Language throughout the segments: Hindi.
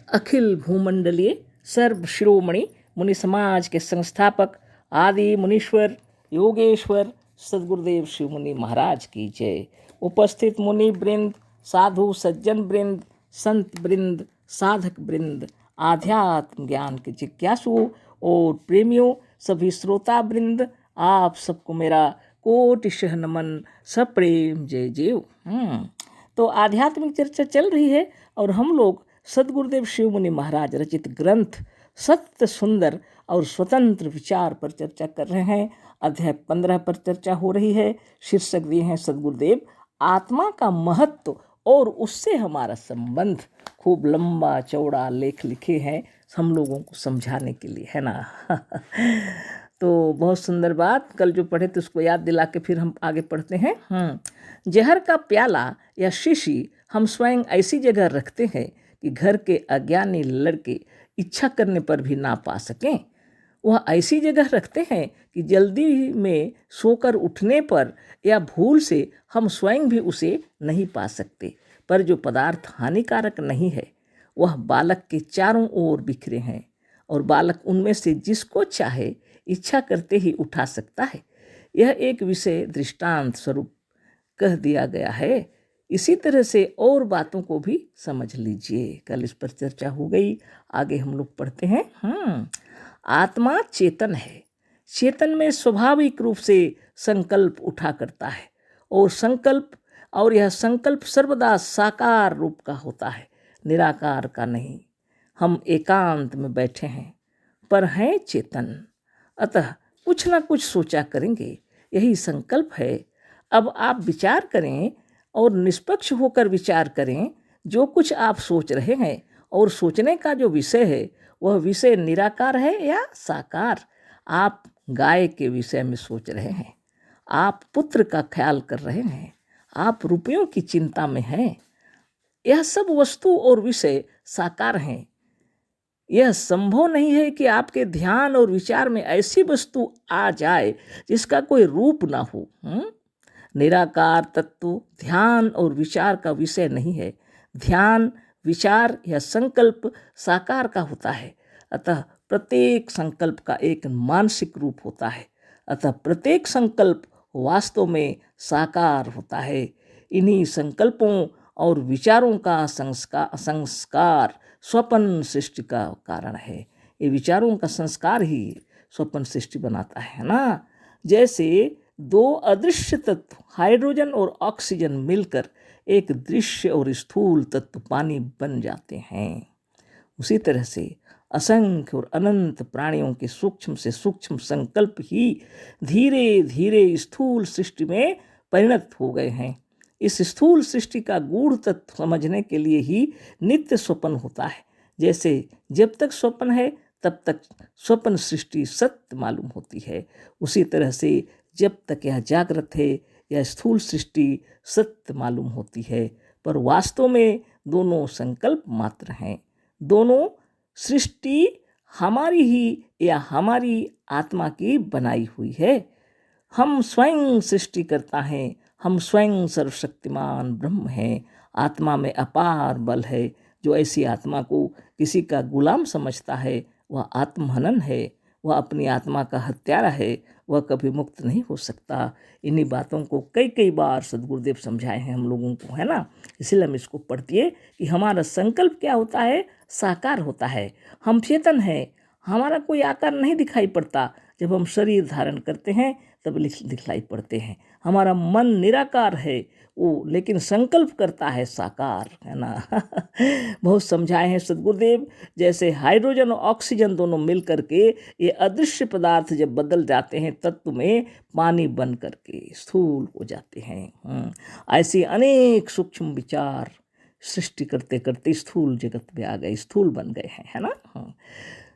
अखिल भूमंडलीय सर्व शिरोमणि मुनि समाज के संस्थापक आदि मुनीश्वर योगेश्वर सदगुरुदेव शिव मुनि महाराज की जय। उपस्थित मुनि वृंद, साधु सज्जन वृंद, संत वृंद, साधक वृंद, आध्यात्म ज्ञान के जिज्ञासुओं और प्रेमियों, सभी श्रोता वृंद, आप सबको मेरा कोटिशः नमन, सप्रेम जय जय। तो आध्यात्मिक चर्चा चल रही है और हम लोग सदगुरुदेव शिव मुनि महाराज रचित ग्रंथ सत्य सुंदर और स्वतंत्र विचार पर चर्चा कर रहे हैं। अध्याय 15 पर चर्चा हो रही है। शीर्षक दिए हैं सदगुरुदेव आत्मा का महत्व और उससे हमारा संबंध। खूब लंबा चौड़ा लेख लिखे हैं हम लोगों को समझाने के लिए, है ना। तो बहुत सुंदर बात, कल जो पढ़े थे उसको याद दिला के फिर हम आगे पढ़ते हैं। जहर का प्याला या शीशी हम स्वयं ऐसी जगह रखते हैं कि घर के अज्ञानी लड़के इच्छा करने पर भी ना पा सकें। वह ऐसी जगह रखते हैं कि जल्दी में सोकर उठने पर या भूल से हम स्वयं भी उसे नहीं पा सकते। पर जो पदार्थ हानिकारक नहीं है वह बालक के चारों ओर बिखरे हैं और बालक उनमें से जिसको चाहे इच्छा करते ही उठा सकता है। यह एक विषय दृष्टांत स्वरूप कह दिया गया है। इसी तरह से और बातों को भी समझ लीजिए। कल इस पर चर्चा हो गई, आगे हम लोग पढ़ते हैं। आत्मा चेतन है। चेतन में स्वाभाविक रूप से संकल्प उठा करता है और यह संकल्प सर्वदा साकार रूप का होता है, निराकार का नहीं। हम एकांत में बैठे हैं पर हैं चेतन, अतः कुछ ना कुछ सोचा करेंगे, यही संकल्प है। अब आप विचार करें और निष्पक्ष होकर विचार करें। जो कुछ आप सोच रहे हैं और सोचने का जो विषय है वह विषय निराकार है या साकार। आप गाय के विषय में सोच रहे हैं, आप पुत्र का ख्याल कर रहे हैं, आप रुपयों की चिंता में हैं। यह सब वस्तु और विषय साकार हैं। यह संभव नहीं है कि आपके ध्यान और विचार में ऐसी वस्तु आ जाए जिसका कोई रूप ना हो। निराकार तत्व ध्यान और विचार का विषय नहीं है। ध्यान, विचार या संकल्प साकार का होता है। अतः प्रत्येक संकल्प का एक मानसिक रूप होता है। अतः प्रत्येक संकल्प वास्तव में साकार होता है। इन्हीं संकल्पों और विचारों का संस्कार स्वप्न सृष्टि का कारण है। ये विचारों का संस्कार ही स्वप्न सृष्टि बनाता है ना। जैसे दो अदृश्य तत्व हाइड्रोजन और ऑक्सीजन मिलकर एक दृश्य और स्थूल तत्व पानी बन जाते हैं, उसी तरह से असंख्य और अनंत प्राणियों के सूक्ष्म से सूक्ष्म संकल्प ही धीरे धीरे स्थूल सृष्टि में परिणत हो गए हैं। इस स्थूल सृष्टि का गूढ़ तत्व समझने के लिए ही नित्य स्वप्न होता है। जैसे जब तक स्वप्न है तब तक स्वप्न सृष्टि सत्य मालूम होती है, उसी तरह से जब तक यह जागृत है यह स्थूल सृष्टि सत्य मालूम होती है। पर वास्तव में दोनों संकल्प मात्र हैं। दोनों सृष्टि हमारी ही या हमारी आत्मा की बनाई हुई है। हम स्वयं सृष्टि करता है, हम स्वयं सर्वशक्तिमान ब्रह्म हैं। आत्मा में अपार बल है। जो ऐसी आत्मा को किसी का गुलाम समझता है वह आत्महनन है, वह अपनी आत्मा का हत्यारा है, वह कभी मुक्त नहीं हो सकता। इन्हीं बातों को कई कई बार सदगुरुदेव समझाए हैं हम लोगों को, है ना। इसलिए हम इसको पढ़िए कि हमारा संकल्प क्या होता है, साकार होता है। हम चेतन हैं, हमारा कोई आकार नहीं दिखाई पड़ता। जब हम शरीर धारण करते हैं तब दिखलाई पड़ते हैं। हमारा मन निराकार है वो, लेकिन संकल्प करता है साकार, है ना। बहुत समझाए हैं सदगुरुदेव। जैसे हाइड्रोजन और ऑक्सीजन दोनों मिल करके ये अदृश्य पदार्थ जब बदल जाते हैं तत्व में पानी बन करके स्थूल हो जाते हैं। ऐसे अनेक सूक्ष्म विचार सृष्टि करते करते स्थूल जगत में आ गए, स्थूल बन गए हैं, है ना।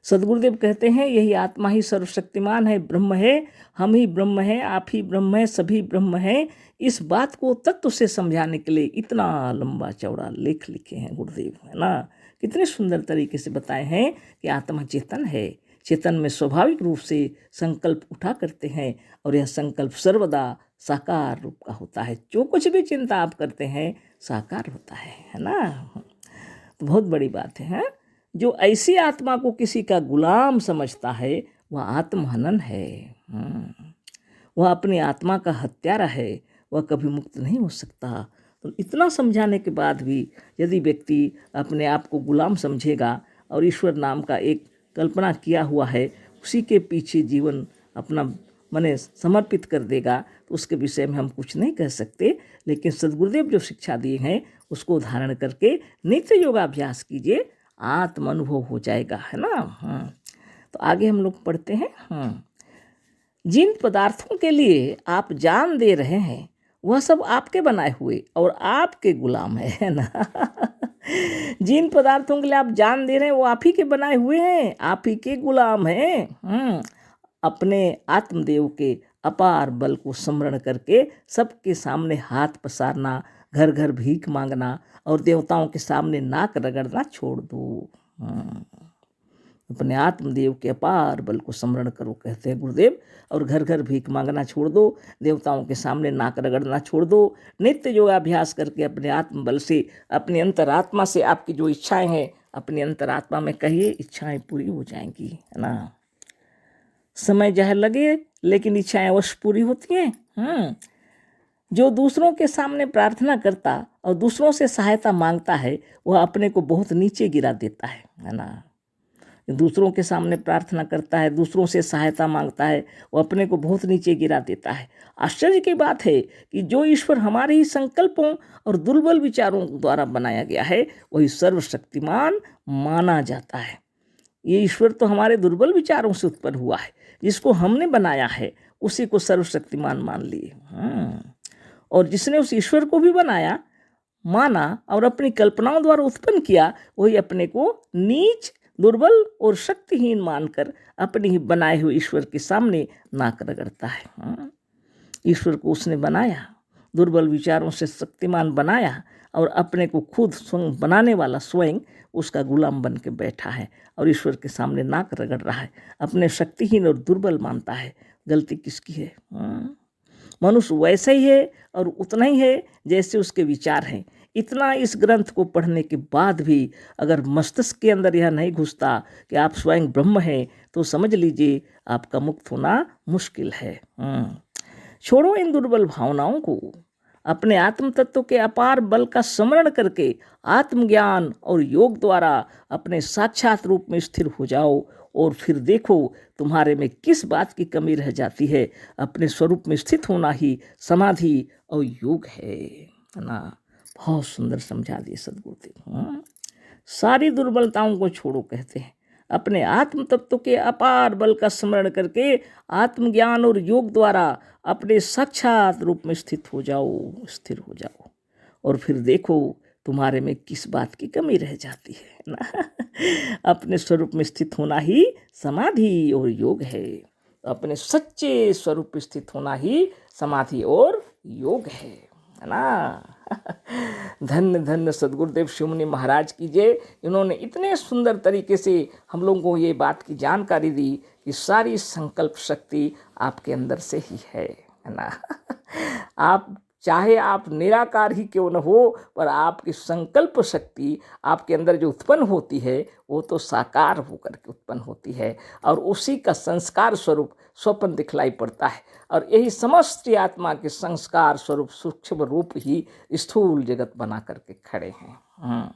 सदगुरुदेव कहते हैं यही आत्मा ही सर्वशक्तिमान है, ब्रह्म है। हम ही ब्रह्म हैं, आप ही ब्रह्म हैं, सभी ब्रह्म हैं। इस बात को तत्व से समझाने के लिए इतना लंबा चौड़ा लेख लिखे हैं गुरुदेव, है ना। कितने सुंदर तरीके से बताए हैं कि आत्मा चेतन है। चेतन में स्वाभाविक रूप से संकल्प उठा करते हैं और यह संकल्प सर्वदा साकार रूप का होता है। जो कुछ भी चिंता आप करते हैं साकार होता है ना। तो बहुत बड़ी बात है। जो ऐसी आत्मा को किसी का गुलाम समझता है वह आत्महनन है। वह अपनी आत्मा का हत्यारा है, वह कभी मुक्त नहीं हो सकता। तो इतना समझाने के बाद भी यदि व्यक्ति अपने आप को गुलाम समझेगा और ईश्वर नाम का एक कल्पना किया हुआ है उसी के पीछे जीवन अपना मने समर्पित कर देगा, तो उसके विषय में हम कुछ नहीं कह सकते। लेकिन सद्गुरुदेव जो शिक्षा दिए हैं उसको धारण करके नित्य योगाभ्यास कीजिए, आत्म अनुभव हो जाएगा, है ना। तो आगे हम लोग पढ़ते हैं। जिन पदार्थों के लिए आप जान दे रहे हैं वह सब आपके बनाए हुए और आपके गुलाम है ना। जिन पदार्थों के लिए आप जान दे रहे हैं वो आप ही के बनाए हुए हैं, आप ही के गुलाम हैं। अपने आत्मदेव के अपार बल को स्मरण करके सबके सामने हाथ पसारना, घर घर भीख मांगना और देवताओं के सामने नाक रगड़ना छोड़ दो। अपने आत्मदेव के अपार बल को स्मरण करो, कहते हैं गुरुदेव, और घर घर भीख मांगना छोड़ दो, देवताओं के सामने नाक रगड़ना छोड़ दो। नित्य योगाभ्यास करके अपने आत्म बल से, अपनी अंतरात्मा से आपकी जो इच्छाएं हैं अपनी अंतरात्मा में कहिए, इच्छाएं पूरी हो जाएंगी, है ना। समय जहाँ लगे लेकिन इच्छाएं अवश्य पूरी होती हैं। जो दूसरों के सामने प्रार्थना करता और दूसरों से सहायता मांगता है वह अपने को बहुत नीचे गिरा देता है ना। दूसरों के सामने प्रार्थना करता है, दूसरों से सहायता मांगता है, वो अपने को बहुत नीचे गिरा देता है। आश्चर्य की बात है कि जो ईश्वर हमारे ही संकल्पों और दुर्बल विचारों द्वारा बनाया गया है वही सर्वशक्तिमान माना जाता है। ये ईश्वर तो हमारे दुर्बल विचारों से उत्पन्न हुआ है, जिसको हमने बनाया है उसी को सर्वशक्तिमान मान लिए। और जिसने उस ईश्वर को भी बनाया, माना और अपनी कल्पनाओं द्वारा उत्पन्न किया, वही अपने को नीच, दुर्बल और शक्तिहीन मानकर अपने ही बनाए हुए ईश्वर के सामने नाक रगड़ता है। ईश्वर को उसने बनाया, दुर्बल विचारों से शक्तिमान बनाया और अपने को खुद स्वयं बनाने वाला स्वयं उसका गुलाम बन के बैठा है और ईश्वर के सामने नाक रगड़ रहा है, अपने शक्तिहीन और दुर्बल मानता है। गलती किसकी है? मनुष्य वैसा ही है और उतना ही है जैसे उसके विचार हैं। इतना इस ग्रंथ को पढ़ने के बाद भी अगर मस्तिष्क के अंदर यह नहीं घुसता कि आप स्वयं ब्रह्म हैं, तो समझ लीजिए आपका मुक्त होना मुश्किल है। छोड़ो इन दुर्बल भावनाओं को, अपने आत्म तत्व के अपार बल का स्मरण करके आत्मज्ञान और योग द्वारा अपने साक्षात रूप में स्थिर हो जाओ और फिर देखो तुम्हारे में किस बात की कमी रह जाती है। अपने स्वरूप में स्थित होना ही समाधि और योग है ना। बहुत सुंदर समझा दिए सद्गुरुदेव। सारी दुर्बलताओं को छोड़ो, कहते हैं अपने आत्म तत्व के अपार बल का स्मरण करके आत्मज्ञान और योग द्वारा अपने साक्षात रूप में स्थित हो जाओ, स्थिर हो जाओ और फिर देखो तुम्हारे में किस बात की कमी रह जाती है ना। अपने स्वरूप में स्थित होना ही समाधि और योग है। अपने सच्चे स्वरूप में स्थित होना ही समाधि और योग है ना। धन्य धन्य सद्गुरुदेव शिवमुनि महाराज की जय। इन्होंने इतने सुंदर तरीके से हम लोगों को ये बात की जानकारी दी कि सारी संकल्प शक्ति आपके अंदर से ही है ना। आप चाहे आप निराकार ही क्यों न हो, पर आपकी संकल्प शक्ति आपके अंदर जो उत्पन्न होती है वो तो साकार होकर के उत्पन्न होती है और उसी का संस्कार स्वरूप स्वप्न दिखलाई पड़ता है। और यही समस्त आत्मा के संस्कार स्वरूप सूक्ष्म रूप ही स्थूल जगत बना करके खड़े हैं।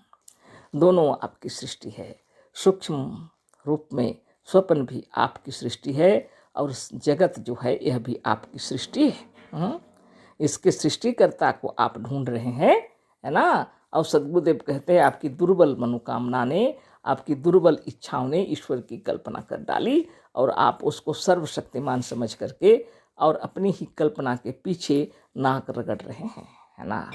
दोनों आपकी सृष्टि है। सूक्ष्म रूप में स्वप्न भी आपकी सृष्टि है और जगत जो है यह भी आपकी सृष्टि है। इसके सृष्टिकर्ता को आप ढूंढ रहे हैं, है ना। और सद्गुरुदेव कहते हैं आपकी दुर्बल मनोकामना ने, आपकी दुर्बल इच्छाओं ने ईश्वर की कल्पना कर डाली और आप उसको सर्वशक्तिमान समझ करके और अपनी ही कल्पना के पीछे नाक रगड़ रहे हैं, है ना।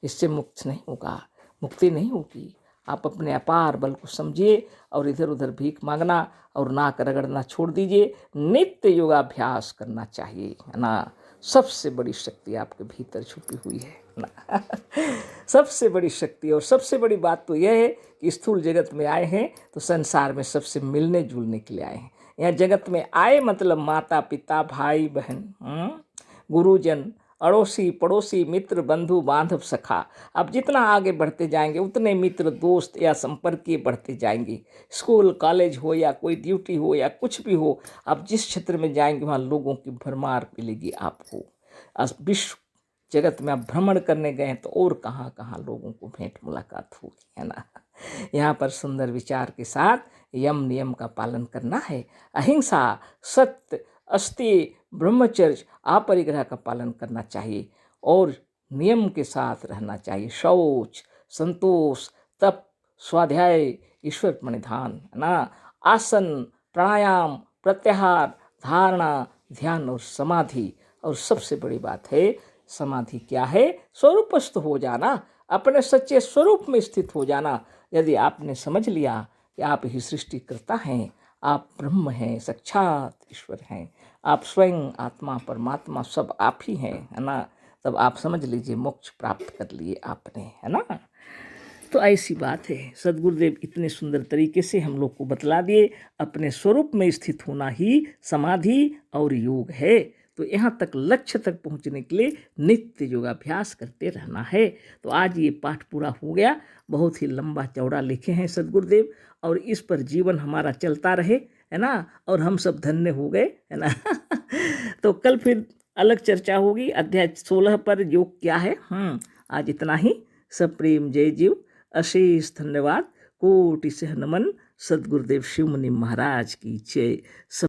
इससे मुक्त नहीं होगा, मुक्ति नहीं होगी। आप अपने अपार बल को समझिए और इधर उधर भीख मांगना और नाक रगड़ना छोड़ दीजिए। नित्य योगाभ्यास करना चाहिए, है ना। सबसे बड़ी शक्ति आपके भीतर छुपी हुई है ना। सबसे बड़ी शक्ति और सबसे बड़ी बात तो यह है कि स्थूल जगत में आए हैं तो संसार में सबसे मिलने जुलने के लिए आए हैं। यहाँ जगत में आए मतलब माता पिता भाई बहन गुरुजन अड़ोसी पड़ोसी मित्र बंधु बांधव सखा। अब जितना आगे बढ़ते जाएंगे उतने मित्र दोस्त या संपर्कीय बढ़ते जाएंगे। स्कूल कॉलेज हो या कोई ड्यूटी हो या कुछ भी हो, आप जिस क्षेत्र में जाएंगे वहाँ लोगों की भरमार मिलेगी आपको। आज विश्व जगत में आप भ्रमण करने गए हैं तो और कहाँ कहाँ लोगों को भेंट मुलाकात होगी, है ना। यहाँ पर सुंदर विचार के साथ यम नियम का पालन करना है। अहिंसा, सत्य, अस्तेय, ब्रह्मचर्य, अपरिग्रह का पालन करना चाहिए और नियम के साथ रहना चाहिए। शौच, संतोष, तप, स्वाध्याय, ईश्वर प्रणिधान, है ना। आसन, प्राणायाम, प्रत्याहार, धारणा, ध्यान और समाधि। और सबसे बड़ी बात है समाधि क्या है? स्वरूपस्थ हो जाना, अपने सच्चे स्वरूप में स्थित हो जाना। यदि आपने समझ लिया कि आप ही सृष्टिकर्ता हैं, आप ब्रह्म हैं, साक्षात ईश्वर हैं, आप स्वयं आत्मा परमात्मा सब आप ही हैं, है ना, तब आप समझ लीजिए मोक्ष प्राप्त कर लिए आपने, है ना। तो ऐसी बात है, सदगुरुदेव इतने सुंदर तरीके से हम लोग को बतला दिए अपने स्वरूप में स्थित होना ही समाधि और योग है। तो यहाँ तक लक्ष्य तक पहुँचने के लिए नित्य योगाभ्यास करते रहना है। तो आज ये पाठ पूरा हो गया। बहुत ही लंबा चौड़ा लिखे हैं सदगुरुदेव और इस पर जीवन हमारा चलता रहे, है ना, और हम सब धन्य हो गए, है ना। तो कल फिर अलग चर्चा होगी अध्याय 16 पर, योग क्या है। आज इतना ही। सब प्रेम जय जीव, अशेष धन्यवाद, कोटि से नमन। सदगुरुदेव शिव मुनि महाराज की जय।